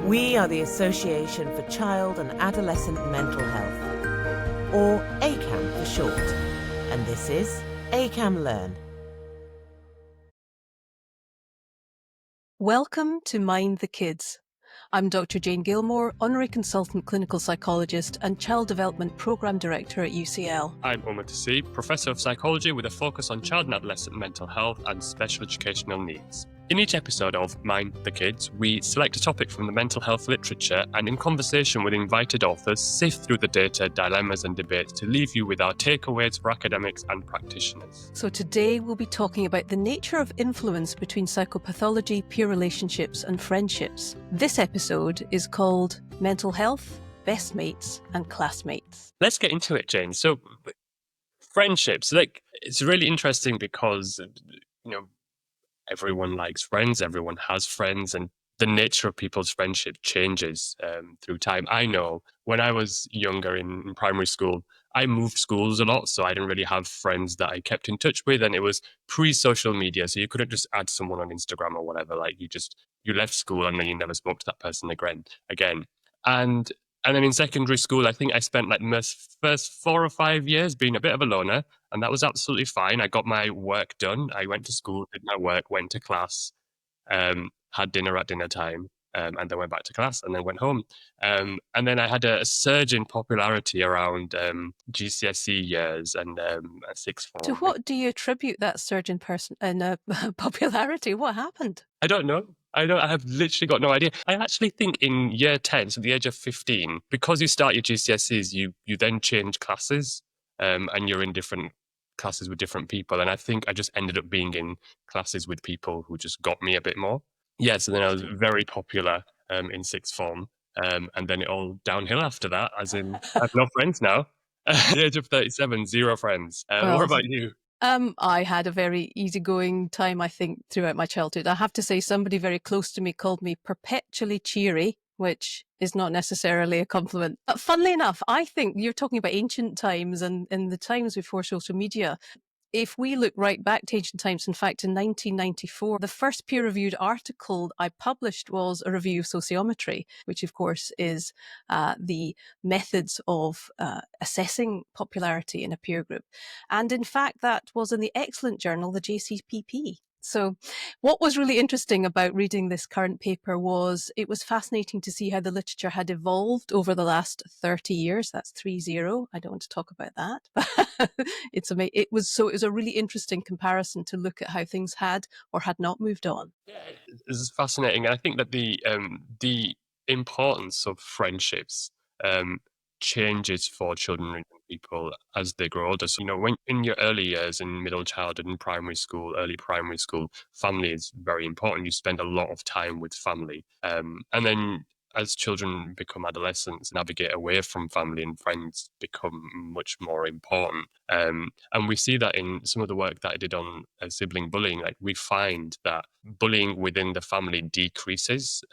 We are the Association for Child and Adolescent Mental Health, or ACAM for short, and this is ACAM Learn. Welcome to Mind the Kids. I'm Dr. Jane Gilmour, Honorary Consultant Clinical Psychologist and Child Development Programme Director at UCL. I'm Umar Toseeb, Professor of Psychology with a focus on child and adolescent mental health and special educational needs. In each episode of Mind the Kids, we select a topic from the mental health literature and in conversation with invited authors, sift through the data, dilemmas and debates to leave you with our takeaways for academics and practitioners. So today we'll be talking about the nature of influence between psychopathology, peer relationships and friendships. This episode is called Mental Health, Best Mates and Classmates. Let's get into it, Jane. So, friendships, it's really interesting because, everyone likes friends, everyone has friends, and the nature of people's friendship changes through time. I know when I was younger in primary school, I moved schools a lot, so I didn't really have friends that I kept in touch with, and it was pre-social media, so you couldn't just add someone on Instagram or whatever. You left school and then you never spoke to that person again. And then in secondary school, I think I spent my first 4 or 5 years being a bit of a loner, and that was absolutely fine. I got my work done. I went to school, did my work, went to class, had dinner at dinner time, and then went back to class and then went home. And then I had a surge in popularity around GCSE years and sixth form. To what do you attribute that surge in popularity? What happened? I don't know. I have literally got no idea. I actually think in year 10, so the age of 15, because you start your GCSEs, you then change classes and you're in different classes with different people. And I think I just ended up being in classes with people who just got me a bit more. Yeah, so then I was very popular in sixth form. And then it all downhill after that, as in I have no friends now. At the age of 37, 0 friends. What about you? I had a very easygoing time, I think, throughout my childhood. I have to say, somebody very close to me called me perpetually cheery, which is not necessarily a compliment. But funnily enough, I think you're talking about ancient times and in the times before social media. If we look right back to ancient times, in fact, in 1994, the first peer-reviewed article I published was a review of sociometry, which, of course, is the methods of assessing popularity in a peer group. And in fact, that was in the excellent journal, the JCPP. So what was really interesting about reading this current paper was it was fascinating to see how the literature had evolved over the last 30 years. That's 30. I don't want to talk about that. But it was a really interesting comparison to look at how things had or had not moved on. Yeah, it's fascinating. And I think that the importance of friendships changes for children and people as they grow older. So, when in your early years, in middle childhood, in primary school, early primary school, family is very important. You spend a lot of time with family. And then as children become adolescents, navigate away from family and friends become much more important. And we see that in some of the work that I did on sibling bullying. Like, we find that bullying within the family decreases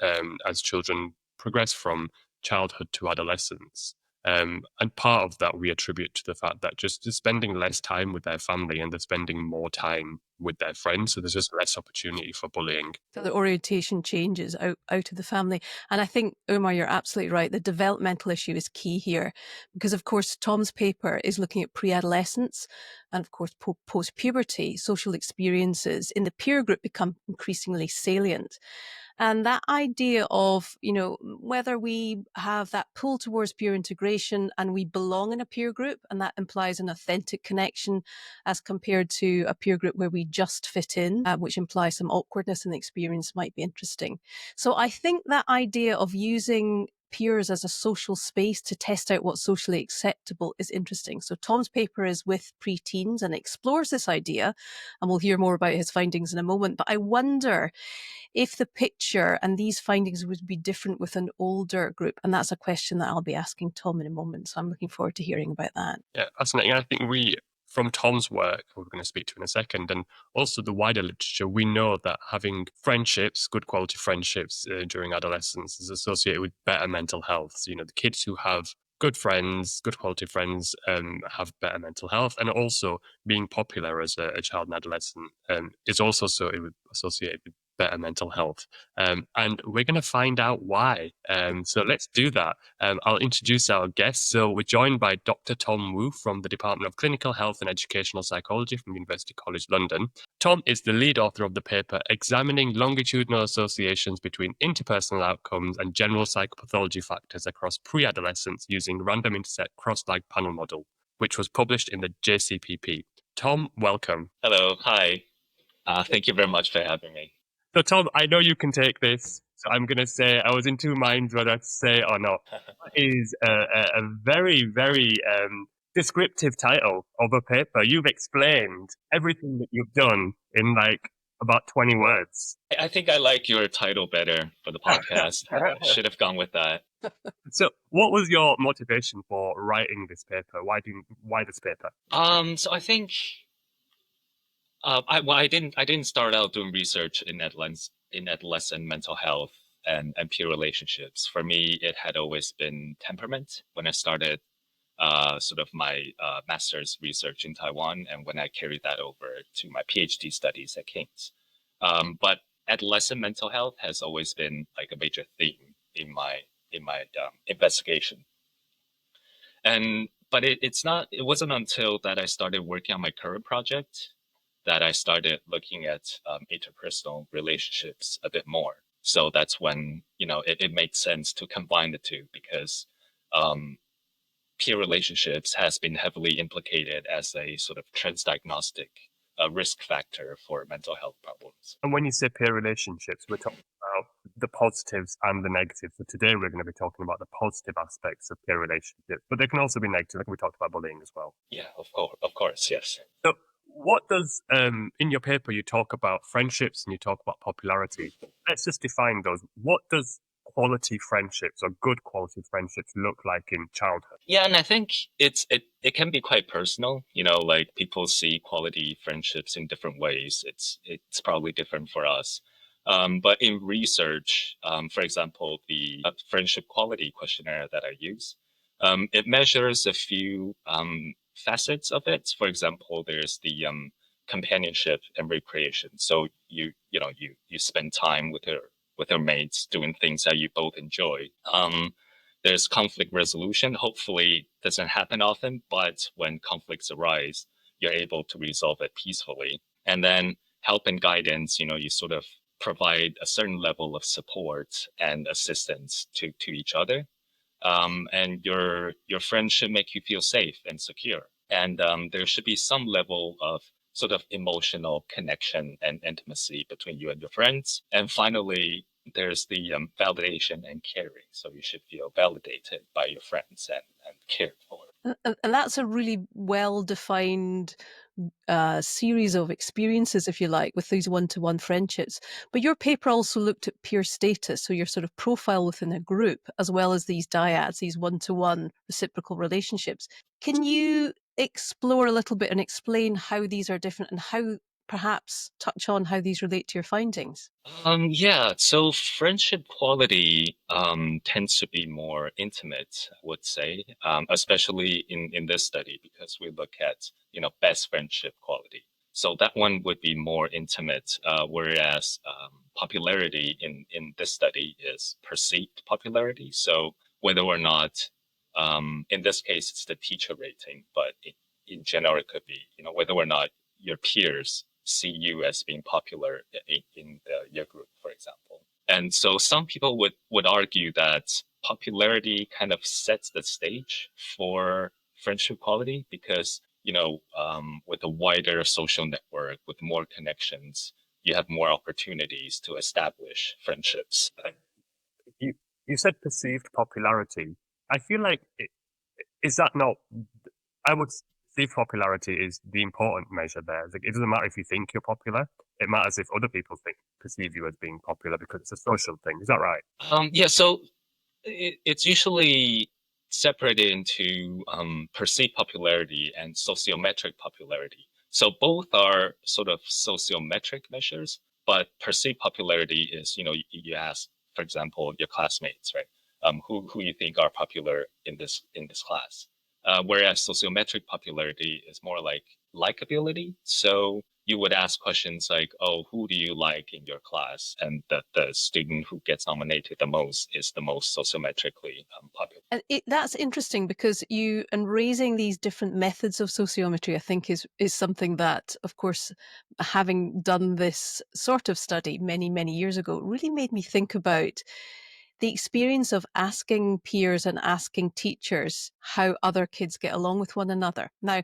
as children progress from childhood to adolescence. And part of that we attribute to the fact that just spending less time with their family and they're spending more time with their friends. So there's just less opportunity for bullying. So the orientation changes out of the family. And I think, Umar, you're absolutely right. The developmental issue is key here because, of course, Tom's paper is looking at pre-adolescence and, of course, post-puberty. Social experiences in the peer group become increasingly salient. And that idea of, whether we have that pull towards peer integration and we belong in a peer group, and that implies an authentic connection as compared to a peer group where we just fit in, which implies some awkwardness in the experience, might be interesting. So I think that idea of using peers as a social space to test out what's socially acceptable is interesting. So Tom's paper is with preteens and explores this idea, and we'll hear more about his findings in a moment. But I wonder if the picture and these findings would be different with an older group. And that's a question that I'll be asking Tom in a moment. So I'm looking forward to hearing about that. Yeah, fascinating. I think from Tom's work, who we're going to speak to in a second, and also the wider literature, we know that having friendships, good quality friendships during adolescence is associated with better mental health. So, the kids who have good friends, good quality friends, have better mental health. And also being popular as a child and adolescent is also associated with better mental health. And we're going to find out why. So let's do that. I'll introduce our guests. So we're joined by Dr. Tom Wu from the Department of Clinical Health and Educational Psychology from University College London. Tom is the lead author of the paper examining longitudinal associations between interpersonal outcomes and general psychopathology factors across pre-adolescence using random intercept cross-lag panel model, which was published in the JCPP. Tom, welcome. Hello. Hi. Thank you very much for having me. So, Tom, I know you can take this. So I'm going to say I was in two minds whether to say it or not. It is a very, very descriptive title of a paper. You've explained everything that you've done in like about 20 words. I think I like your title better for the podcast. Should have gone with that. So what was your motivation for writing this paper? Why this paper? So I think I didn't start out doing research in adolescent mental health and peer relationships. For me, it had always been temperament when I started sort of my master's research in Taiwan, and when I carried that over to my PhD studies at King's. But adolescent mental health has always been like a major theme in my investigation. But it wasn't until that I started working on my current project that I started looking at interpersonal relationships a bit more. So that's when, it made sense to combine the two, because peer relationships has been heavily implicated as a sort of transdiagnostic risk factor for mental health problems. And when you say peer relationships, we're talking about the positives and the negatives. So today we're going to be talking about the positive aspects of peer relationships, but they can also be negative. Like we talked about bullying as well. Yeah, of course, yes. So what does, in your paper, you talk about friendships and you talk about popularity. Let's just define those. What does quality friendships or good quality friendships look like in childhood? Yeah, and I think it can be quite personal. Like people see quality friendships in different ways. It's probably different for us. But in research, for example, the friendship quality questionnaire that I use, it measures a few facets of it. For example, there's the companionship and recreation. So you spend time with your mates doing things that you both enjoy. There's conflict resolution. Hopefully, doesn't happen often, but when conflicts arise, you're able to resolve it peacefully. And then help and guidance. You sort of provide a certain level of support and assistance to each other. And your friends should make you feel safe and secure. And there should be some level of sort of emotional connection and intimacy between you and your friends. And finally, there's the validation and caring. So you should feel validated by your friends and cared for. And that's a really well-defined series of experiences, if you like, with these one-to-one friendships. But your paper also looked at peer status, so your sort of profile within a group, as well as these dyads, these one-to-one reciprocal relationships. Can you explore a little bit and explain how these are different and how perhaps touch on how these relate to your findings? Yeah, so friendship quality tends to be more intimate, I would say, especially in this study, because we look at, best friendship quality. So that one would be more intimate, whereas popularity in this study is perceived popularity. So whether or not, in this case, it's the teacher rating, but in general, it could be, whether or not your peers see you as being popular in your group, for example. And so some people would argue that popularity kind of sets the stage for friendship quality, because, with a wider social network, with more connections, you have more opportunities to establish friendships. You said perceived popularity. I feel like, is that not, I would perceived popularity is the important measure there. Like, it doesn't matter if you think you're popular. It matters if other people perceive you as being popular, because it's a social thing. Is that right? Yeah, so it's usually separated into perceived popularity and sociometric popularity. So both are sort of sociometric measures, but perceived popularity is, you ask, for example, your classmates, right? Who you think are popular in this class. Whereas sociometric popularity is more like likability. So you would ask questions like, oh, who do you like in your class? And the student who gets nominated the most is the most sociometrically popular. And that's interesting because raising these different methods of sociometry, I think, is something that, of course, having done this sort of study many, many years ago, really made me think about the experience of asking peers and asking teachers how other kids get along with one another. Now,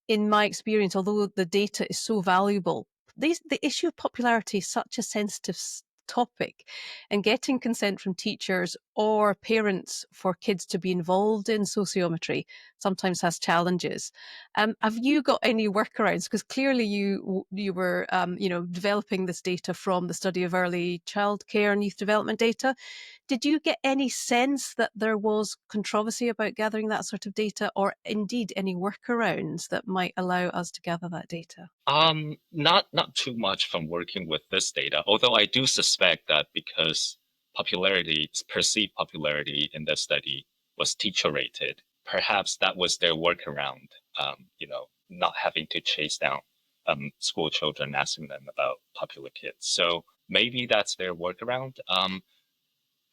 in my experience, although the data is so valuable, the issue of popularity is such a sensitive topic, and getting consent from teachers or parents for kids to be involved in sociometry sometimes has challenges. Have you got any workarounds? Because clearly you were developing this data from the study of early childcare and youth development data. Did you get any sense that there was controversy about gathering that sort of data, or indeed any workarounds that might allow us to gather that data? Not too much from working with this data, although I do suspect that because perceived popularity in the study was teacher rated, perhaps that was their workaround, not having to chase down school children, asking them about popular kids. So maybe that's their workaround.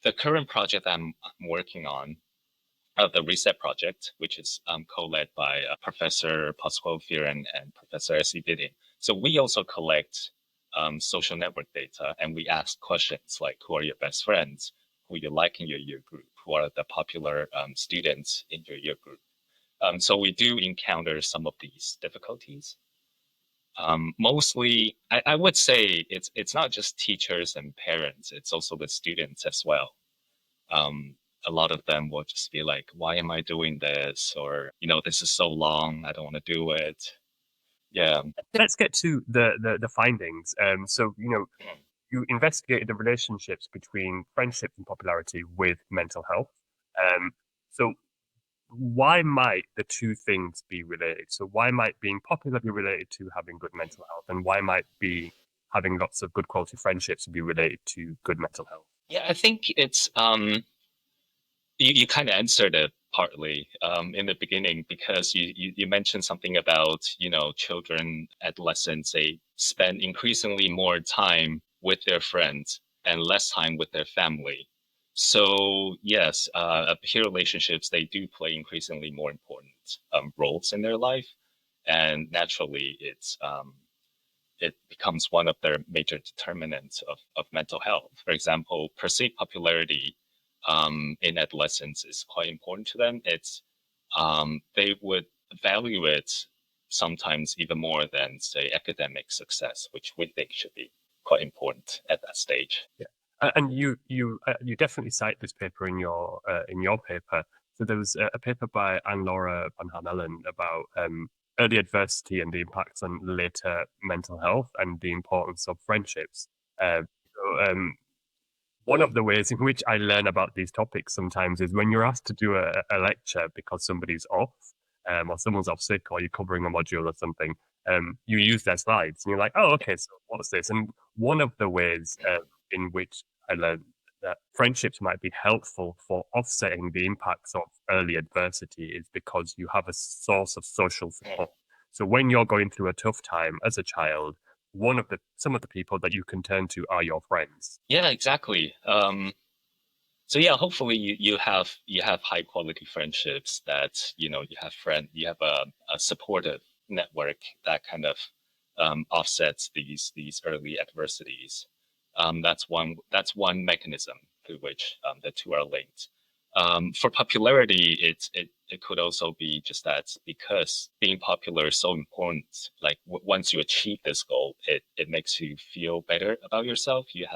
The current project I'm working on, the Reset project, which is co-led by Professor Pascual Fear and Professor S.E. Bidding. So we also collect social network data, and we ask questions like, who are your best friends? Who you like in your year group? Who are the popular students in your year group? So we do encounter some of these difficulties. Mostly, I would say it's not just teachers and parents, it's also the students as well. A lot of them will just be like, why am I doing this? Or, this is so long, I don't want to do it. Yeah. Let's get to the findings. So, you investigated the relationships between friendship and popularity with mental health. So why might the two things be related? So why might being popular be related to having good mental health? And why might having lots of good quality friendships be related to good mental health? Yeah, I think it's you kind of answered it partly in the beginning, because you mentioned something about, children, adolescents, they spend increasingly more time with their friends and less time with their family. So yes, peer relationships, they do play increasingly more important roles in their life. And naturally, it becomes one of their major determinants of mental health. For example, perceived popularity in adolescence is quite important to them. They would value it sometimes even more than, say, academic success, which we think should be quite important at that stage. Yeah, and you definitely cite this paper in your paper. So there was a paper by Anne-Laura Van Hamelen about early adversity and the impacts on later mental health and the importance of friendships. One of the ways in which I learn about these topics sometimes is when you're asked to do a lecture because somebody's off, or someone's off sick, or you're covering a module or something. You use their slides, and you're like, "Oh, okay, so what's this?" And one of the ways in which I learned that friendships might be helpful for offsetting the impacts of early adversity is because you have a source of social support. So when you're going through a tough time as a child, some of the people that you can turn to are your friends. Yeah, exactly. So yeah, hopefully you have high quality friendships that, you have a supportive network that kind of offsets these early adversities. That's one mechanism through which the two are linked. For popularity, it could also be just that because being popular is so important. Like once you achieve this goal, it makes you feel better about yourself. You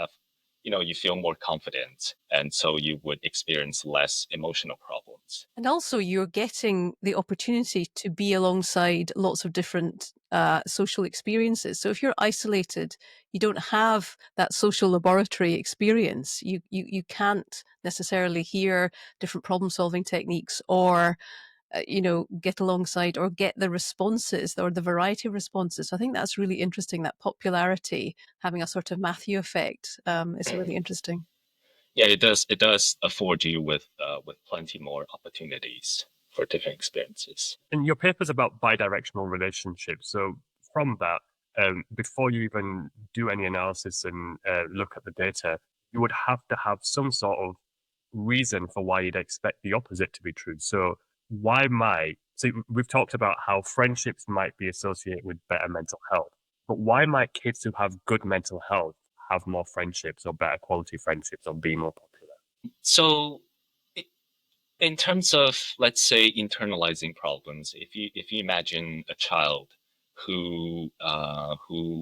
feel more confident, and so you would experience less emotional problems. And also, you're getting the opportunity to be alongside lots of different social experiences. So if you're isolated, you don't have that social laboratory experience. You can't necessarily hear different problem solving techniques, or get alongside or get the responses or the variety of responses. So I think that's really interesting, that popularity having a sort of Matthew effect is really interesting. Yeah, it does. It does afford you with plenty more opportunities for different experiences. And your paper's about bidirectional relationships. So from that, before you even do any analysis and look at the data, you would have to have some sort of reason for why you'd expect the opposite to be true. So we've talked about how friendships might be associated with better mental health, but why might kids who have good mental health have more friendships or better quality friendships or be more popular? So in terms of, let's say, internalizing problems, if you imagine a child who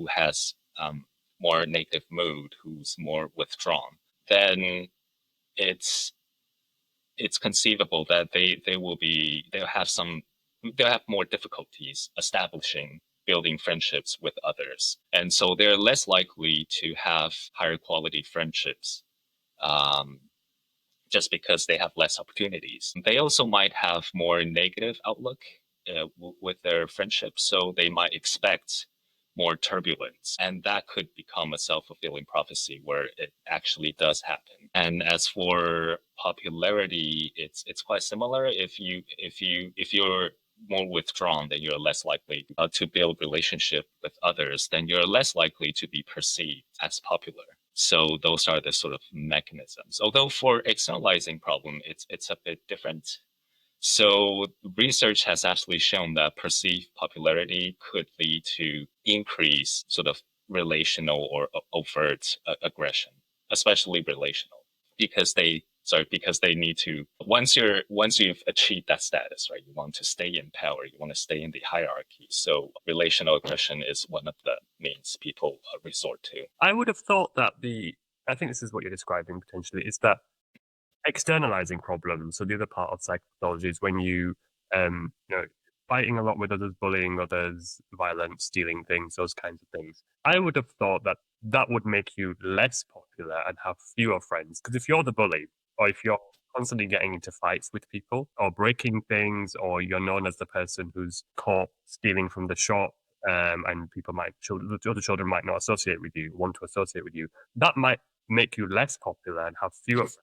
has more negative mood, who's more withdrawn, then it's conceivable that they'll have more difficulties building friendships with others, and so they're less likely to have higher quality friendships. Just because they have less opportunities. They also might have more negative outlook with their friendships, so they might expect more turbulence, and that could become a self-fulfilling prophecy where it actually does happen. And as for popularity, it's quite similar. If you're more withdrawn, then you're less likely to build relationship with others, then you're less likely to be perceived as popular. So those are the sort of mechanisms. Although for externalizing problem, it's a bit different. So research has actually shown that perceived popularity could lead to increased sort of relational or overt aggression, especially relational, because they need to, once you've achieved that status, right, you want to stay in power, you want to stay in the hierarchy. So relational aggression is one of the means people resort to. I would have thought that I think this is what you're describing potentially, is that externalizing problems. So the other part of psychopathology is when fighting a lot with others, bullying others, violence, stealing things, those kinds of things. I would have thought that that would make you less popular and have fewer friends. Because if you're the bully, or if you're constantly getting into fights with people, or breaking things, or you're known as the person who's caught stealing from the shop, and the other children might not want to associate with you, that might make you less popular and have fewer friends.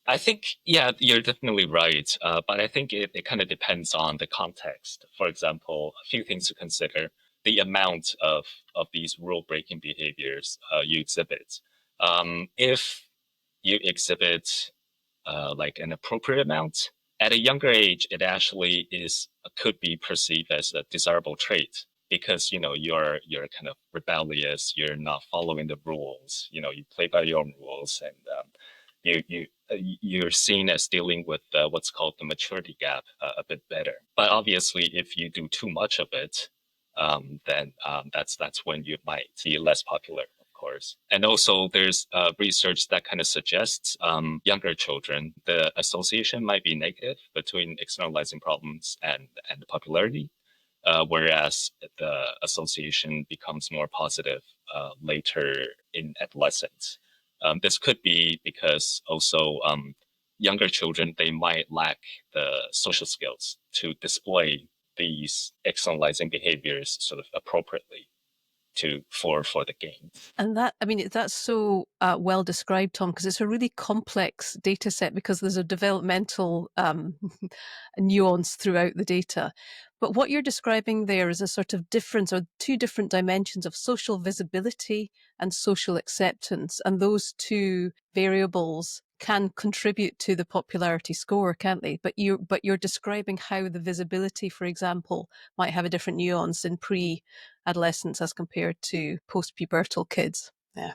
I think, yeah, you're definitely right. But I think it kind of depends on the context. For example, a few things to consider: the amount of these rule-breaking behaviors you exhibit. If you exhibit like an appropriate amount at a younger age, it actually could be perceived as a desirable trait, because you're kind of rebellious, you're not following the rules, you play by your own rules, and you're seen as dealing with what's called the maturity gap a bit better. But obviously, if you do too much of it, then that's when you might be less popular, of course. And also, there's research that kind of suggests younger children, the association might be negative between externalizing problems and popularity, whereas the association becomes more positive later in adolescence. This could be because also younger children, they might lack the social skills to display these externalizing behaviors sort of appropriately for the game. And that's so well described, Tom, because it's a really complex data set, because there's a developmental nuance throughout the data. But what you're describing there is a sort of difference, or two different dimensions of social visibility and social acceptance. And those two variables can contribute to the popularity score, can't they? But you're describing how the visibility, for example, might have a different nuance in pre-adolescence as compared to post-pubertal kids. Yeah.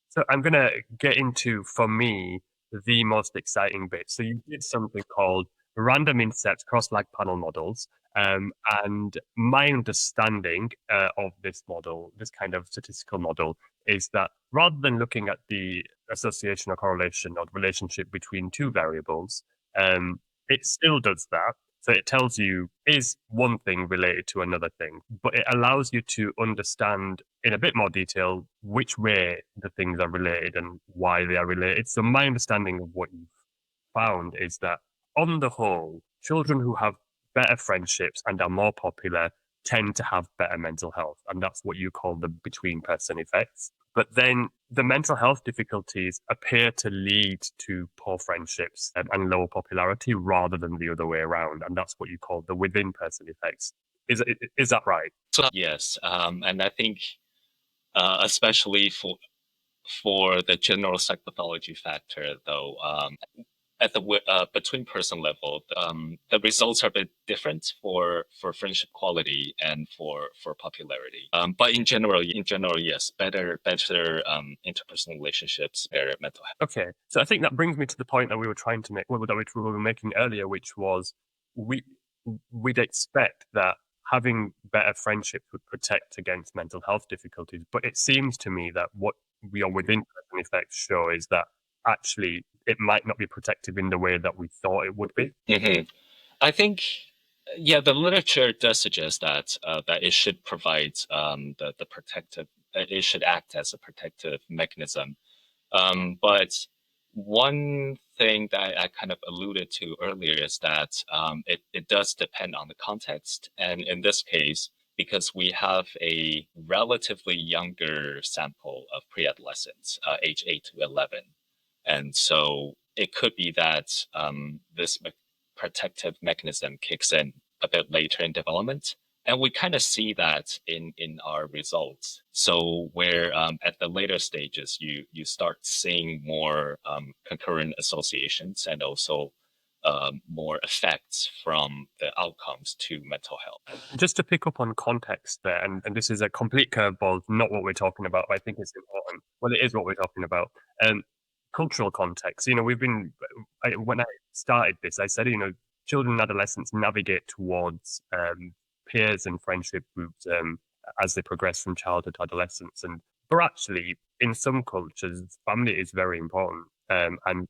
So I'm going to get into, for me, the most exciting bit. So you did something called random intercept cross-lag panel models. And my understanding of this model, this kind of statistical model, is that rather than looking at the association or correlation or relationship between two variables, it still does that. So it tells you, is one thing related to another thing? But it allows you to understand in a bit more detail which way the things are related and why they are related. So my understanding of what you've found is that, on the whole, children who have better friendships and are more popular tend to have better mental health. And that's what you call the between-person effects. But then the mental health difficulties appear to lead to poor friendships and lower popularity rather than the other way around. And that's what you call the within-person effects. Is that right? So yes, and I think especially for the general psychopathology factor, though, at the between person level, the results are a bit different for friendship quality and for popularity. But in general, yes, better interpersonal relationships, better mental health. Okay, so I think that brings me to the point that we were trying to make, well, that we were making earlier, which was we'd expect that having better friendships would protect against mental health difficulties. But it seems to me that what your within-person effects show is that actually it might not be protective in the way that we thought it would be. Mm-hmm. I think, yeah, the literature does suggest that that it should provide the protective. It should act as a protective mechanism. But one thing that I kind of alluded to earlier is that it does depend on the context. And in this case, because we have a relatively younger sample of pre-adolescents, age 8 to 11. And so it could be that this protective mechanism kicks in a bit later in development. And we kind of see that in our results. So where at the later stages, you start seeing more concurrent associations and also more effects from the outcomes to mental health. Just to pick up on context there, and this is a complete curveball, not what we're talking about, but I think it's important. Well, it is what we're talking about. Cultural context. We've been, when I started this, I said, children and adolescents navigate towards peers and friendship groups as they progress from childhood to adolescence. But actually, in some cultures, family is very important, and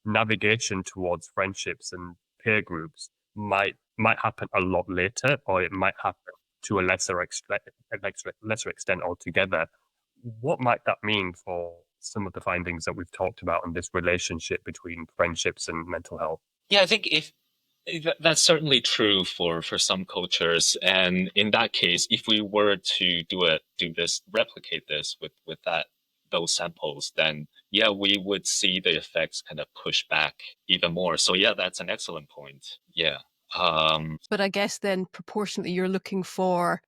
navigation towards friendships and peer groups might happen a lot later, or it might happen to a lesser extent altogether. What might that mean for some of the findings that we've talked about on this relationship between friendships and mental health? Yeah, I think if that's certainly true for some cultures, and in that case, if we were to replicate this with those samples, then yeah, we would see the effects kind of push back even more. So yeah, that's an excellent point. Yeah. But I guess then proportionately, you're looking for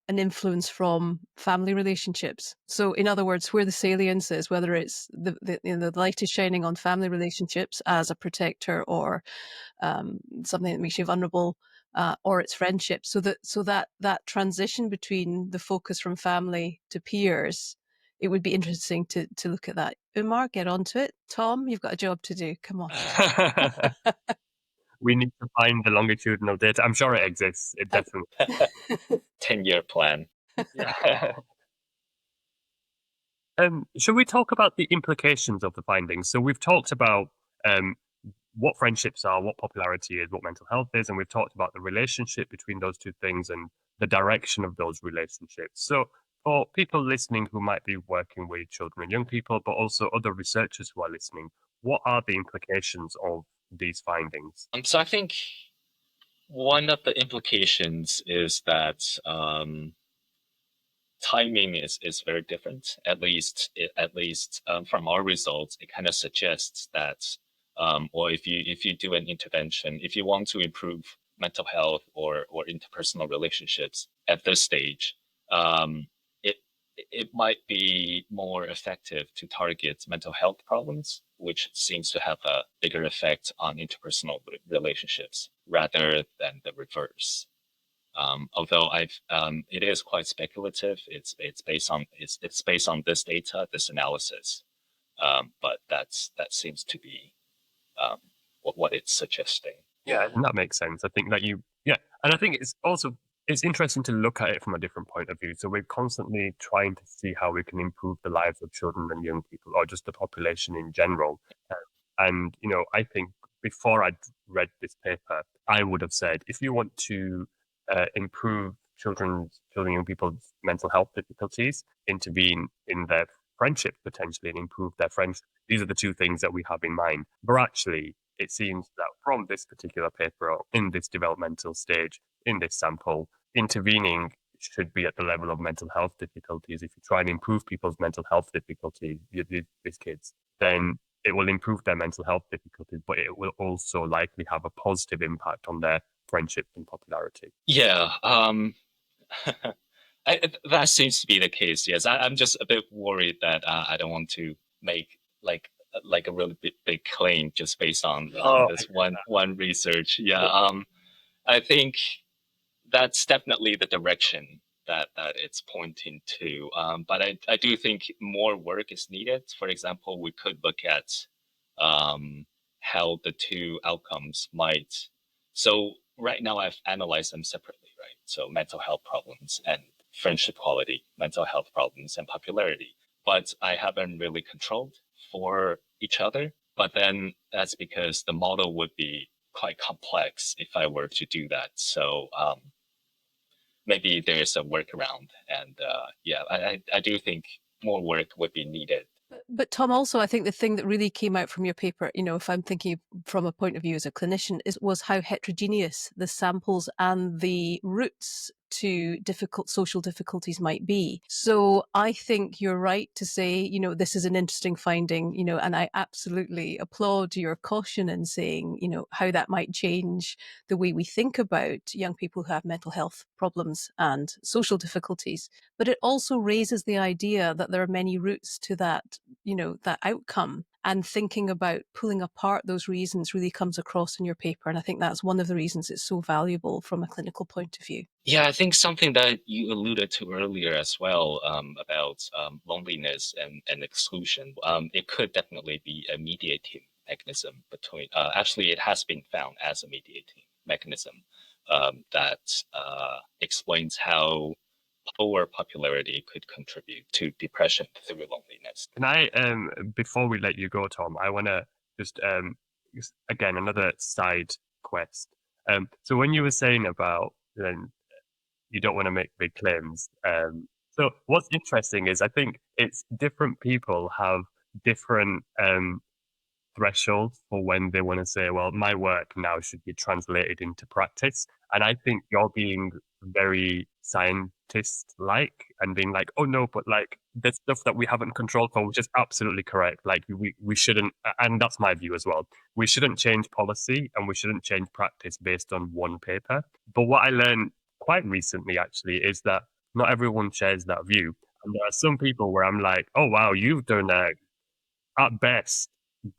an influence from family relationships. So in other words, where the salience is, whether it's the light is shining on family relationships as a protector or something that makes you vulnerable, or it's friendship. So that transition between the focus from family to peers, it would be interesting to look at that. Umar, get onto it. Tom, you've got a job to do. Come on. We need to find the longitudinal data. I'm sure it exists. It definitely. 10-year plan. Yeah. Should we talk about the implications of the findings? So we've talked about what friendships are, what popularity is, what mental health is, and we've talked about the relationship between those two things and the direction of those relationships. So for people listening who might be working with children and young people, but also other researchers who are listening, what are the implications of these findings? So I think one of the implications is that timing is very different. At least from our results, it kind of suggests that, or if you do an intervention, if you want to improve mental health or interpersonal relationships at this stage, it it might be more effective to target mental health problems, which seems to have a bigger effect on interpersonal relationships rather than the reverse. Although it is quite speculative. It's based on this data, this analysis, but that seems to be what it's suggesting. Yeah, and that makes sense. I think that and I think it's interesting to look at it from a different point of view. So we're constantly trying to see how we can improve the lives of children and young people, or just the population in general. And I think before I'd read this paper, I would have said, if you want to improve children and young people's mental health difficulties, intervene in their friendship potentially and improve their friendship. These are the two things that we have in mind. But actually, it seems that from this particular paper, in this developmental stage, in this sample, intervening should be at the level of mental health difficulties. If you try and improve people's mental health difficulties, these kids, then it will improve their mental health difficulties, but it will also likely have a positive impact on their friendship and popularity? Yeah, that seems to be the case. Yes, I'm just a bit worried that I don't want to make like a really big claim just based on Oh, this one research. Yeah, I think that's definitely the direction that it's pointing to. But I do think more work is needed. For example, we could look at how the two outcomes might. So right now I've analyzed them separately, right? So mental health problems and friendship quality, mental health problems and popularity. But I haven't really controlled for each other. But then that's because the model would be quite complex if I were to do that. So maybe there's a workaround. And yeah, I do think more work would be needed. But Tom, also, I think the thing that really came out from your paper, if I'm thinking from a point of view as a clinician, was how heterogeneous the samples and the routes to difficult social difficulties might be. So I think you're right to say, this is an interesting finding, and I absolutely applaud your caution in saying, how that might change the way we think about young people who have mental health problems and social difficulties. But it also raises the idea that there are many routes to that, that outcome. And thinking about pulling apart those reasons really comes across in your paper. And I think that's one of the reasons it's so valuable from a clinical point of view. Yeah, I think something that you alluded to earlier as well, about loneliness and exclusion, it could definitely be a mediating mechanism between, actually, it has been found as a mediating mechanism that explains how poor popularity could contribute to depression through loneliness. Can I, before we let you go, Tom, I want to just, again, another side quest. So when you were saying about you don't want to make big claims, so what's interesting is I think it's different people have different thresholds for when they want to say, well, my work now should be translated into practice. And I think you're being very scientist-like and being like, oh no, but like there's stuff that we haven't controlled for, which is absolutely correct. Like we shouldn't, and that's my view as well. We shouldn't change policy and we shouldn't change practice based on one paper. But what I learned quite recently actually is that not everyone shares that view. And there are some people where I'm like, oh wow, you've done at best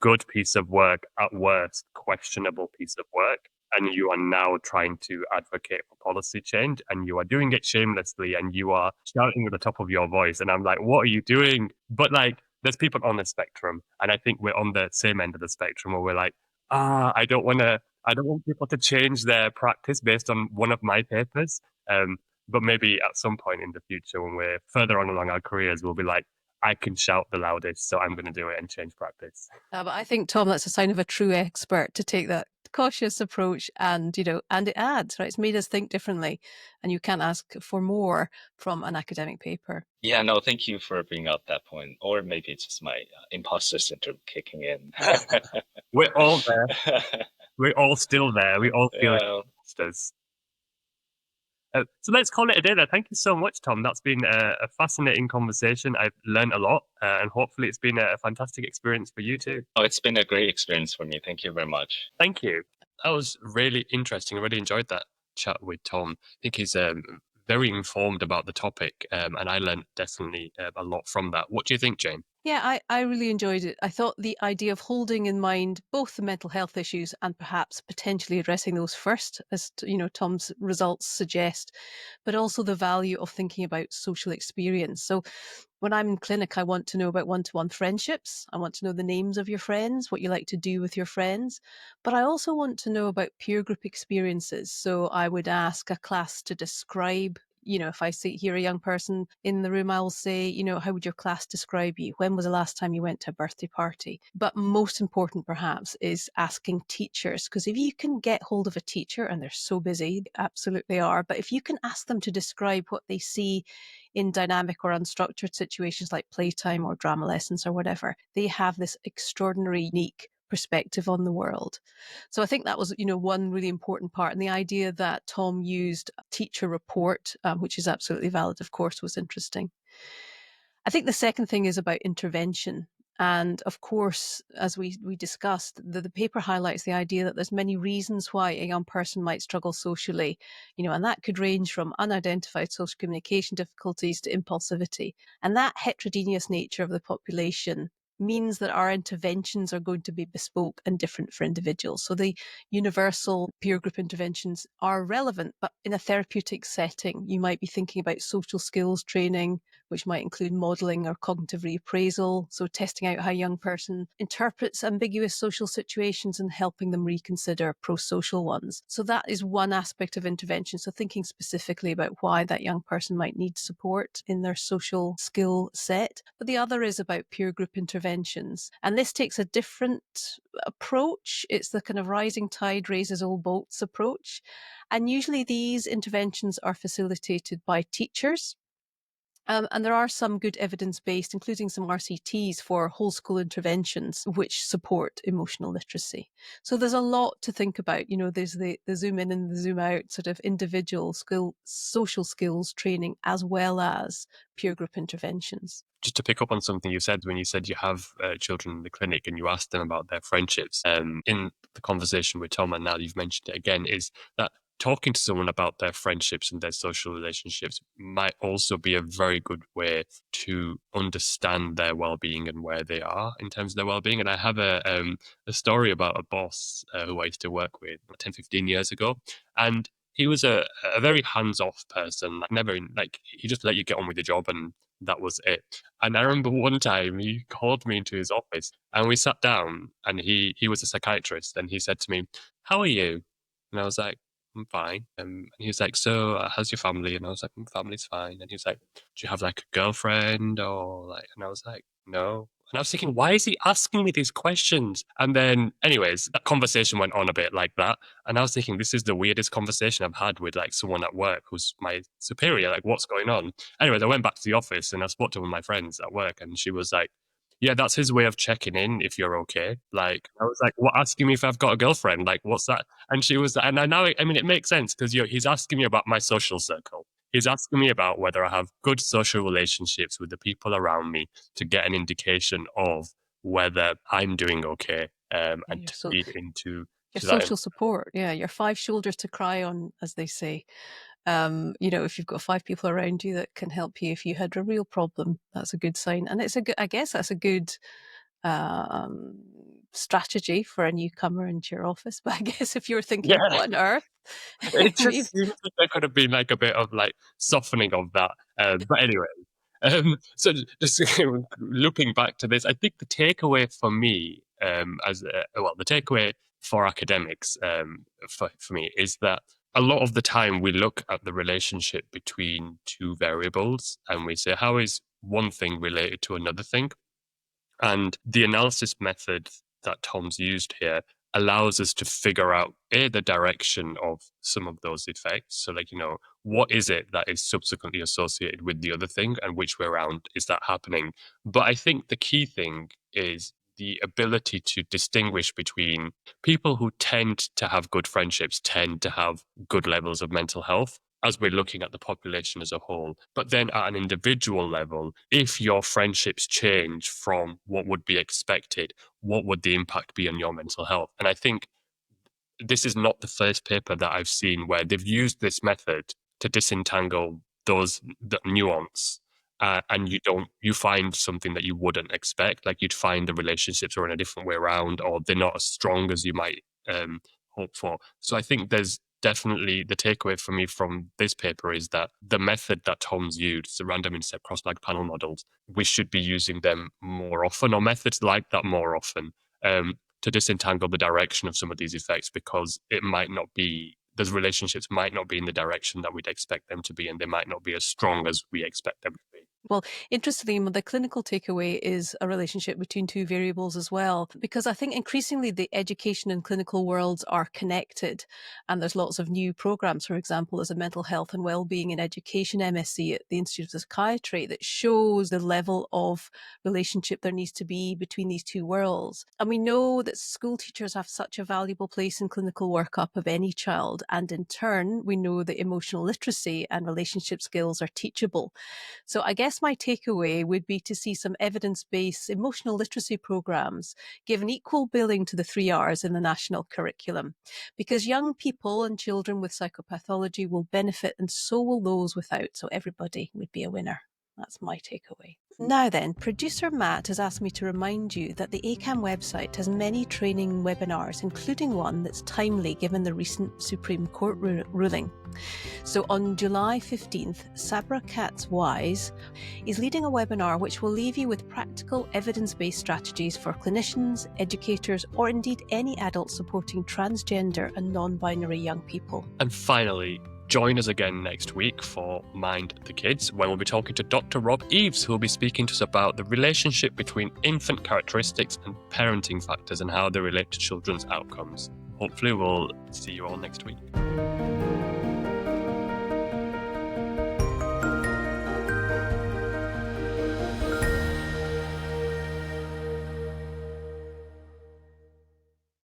good piece of work, at worst questionable piece of work, and you are now trying to advocate for policy change, and you are doing it shamelessly, and you are shouting at the top of your voice, and I'm like, what are you doing? But like there's people on the spectrum, and I think we're on the same end of the spectrum where we're like, I don't want people to change their practice based on one of my papers. But maybe at some point in the future when we're further on along our careers, we'll be like, I can shout the loudest, so I'm going to do it and change practice. But I think, Tom, that's a sign of a true expert to take that cautious approach, and and it adds, right? It's made us think differently, and you can't ask for more from an academic paper. Yeah, no, thank you for bringing up that point. Or maybe it's just my imposter syndrome kicking in. We're all there. We're all still there. We all feel Yeah. imposters. So let's call it a day there. Thank you so much, Tom. That's been a fascinating conversation. I've learned a lot, and hopefully it's been a fantastic experience for you too. Oh, it's been a great experience for me. Thank you very much. Thank you. That was really interesting. I really enjoyed that chat with Tom. I think he's very informed about the topic, and I learned definitely a lot from that. What do you think, Jane? Yeah, I really enjoyed it. I thought the idea of holding in mind both the mental health issues and perhaps potentially addressing those first, as Tom's results suggest, but also the value of thinking about social experience. So when I'm in clinic, I want to know about one-to-one friendships. I want to know the names of your friends, what you like to do with your friends. But I also want to know about peer group experiences. So I would ask a class to describe, if I hear a young person in the room, I will say, how would your class describe you? When was the last time you went to a birthday party? But most important, perhaps, is asking teachers, because if you can get hold of a teacher, and they're so busy, they absolutely are, but if you can ask them to describe what they see in dynamic or unstructured situations like playtime or drama lessons or whatever, they have this extraordinary, unique perspective on the world. So I think that was, one really important part. And the idea that Tom used a teacher report, which is absolutely valid, of course, was interesting. I think the second thing is about intervention. And of course, as we discussed, the paper highlights the idea that there's many reasons why a young person might struggle socially, and that could range from unidentified social communication difficulties to impulsivity. And that heterogeneous nature of the population means that our interventions are going to be bespoke and different for individuals. So the universal peer group interventions are relevant, but in a therapeutic setting, you might be thinking about social skills training, which might include modelling or cognitive reappraisal. So testing out how a young person interprets ambiguous social situations and helping them reconsider pro-social ones. So that is one aspect of intervention. So thinking specifically about why that young person might need support in their social skill set. But the other is about peer group interventions. And this takes a different approach. It's the kind of rising tide raises all boats approach. And usually these interventions are facilitated by teachers. And there are some good evidence-based, including some RCTs for whole school interventions, which support emotional literacy. So there's a lot to think about. There's the zoom in and the zoom out sort of individual social skills training, as well as peer group interventions. Just to pick up on something you said when you said you have children in the clinic and you asked them about their friendships, in the conversation with Tom, and now you've mentioned it again, is that talking to someone about their friendships and their social relationships might also be a very good way to understand their well-being and where they are in terms of their well-being. And I have a story about a boss who I used to work with 10, 15 years ago. And he was a very hands-off person. He just let you get on with the job and that was it. And I remember one time he called me into his office and we sat down, and he was a psychiatrist, and he said to me, "How are you?" And I was like, "I'm fine." And he was like, "So how's your family?" And I was like, "Family's fine." And he was like, "Do you have like a girlfriend or like?" And I was like, "No." And I was thinking, why is he asking me these questions? And then, anyways, that conversation went on a bit like that. And I was thinking, this is the weirdest conversation I've had with like someone at work who's my superior. Like, what's going on? Anyways, I went back to the office and I spoke to one of my friends at work, and she was like, "Yeah, that's his way of checking in if you're okay." Like, I was like, "What, asking me if I've got a girlfriend? Like, what's that?" And she was, and I now, I mean, it makes sense because he's asking me about my social circle. He's asking me about whether I have good social relationships with the people around me to get an indication of whether I'm doing okay, and to feed into your to social support. Yeah, your 5 shoulders to cry on, as they say. If you've got 5 people around you that can help you if you had a real problem, that's a good sign. And I guess that's a good strategy for a newcomer into your office. But I guess if you're thinking, Yeah. what on earth? It just seems like there could have been like a bit of like softening of that. But anyway, so just looking back to this, I think the takeaway for me, the takeaway for academics, for me, is that a lot of the time we look at the relationship between two variables and we say, how is one thing related to another thing? And the analysis method that Tom's used here allows us to figure out the direction of some of those effects. So what is it that is subsequently associated with the other thing and which way around is that happening? But I think the key thing is the ability to distinguish between people who tend to have good friendships, tend to have good levels of mental health, as we're looking at the population as a whole. But then at an individual level, if your friendships change from what would be expected, what would the impact be on your mental health? And I think this is not the first paper that I've seen where they've used this method to disentangle that nuance. And you find something that you wouldn't expect. Like you'd find the relationships are in a different way around, or they're not as strong as you might hope for. So I think there's definitely the takeaway for me from this paper is that the method that Tom's used, the random intercept cross-like panel models, we should be using them more often, or methods like that more often, to disentangle the direction of some of these effects, because those relationships might not be in the direction that we'd expect them to be, and they might not be as strong as we expect them to be. Well, interestingly, the clinical takeaway is a relationship between 2 variables as well, because I think increasingly the education and clinical worlds are connected, and there's lots of new programs. For example, there's a mental health and wellbeing in education MSc at the Institute of Psychiatry that shows the level of relationship there needs to be between these 2 worlds. And we know that school teachers have such a valuable place in clinical workup of any child, and in turn, we know that emotional literacy and relationship skills are teachable. So I guess guess my takeaway would be to see some evidence-based emotional literacy programs given equal billing to the 3 Rs in the national curriculum, because young people and children with psychopathology will benefit and so will those without, so everybody would be a winner. That's my takeaway. Now then, producer Matt has asked me to remind you that the ACAM website has many training webinars, including one that's timely given the recent Supreme Court ruling. So on July 15th, Sabra Katz-Wise is leading a webinar which will leave you with practical evidence-based strategies for clinicians, educators, or indeed any adult supporting transgender and non-binary young people. And finally, join us again next week for Mind the Kids, when we'll be talking to Dr. Rob Eves, who will be speaking to us about the relationship between infant characteristics and parenting factors and how they relate to children's outcomes. Hopefully we'll see you all next week.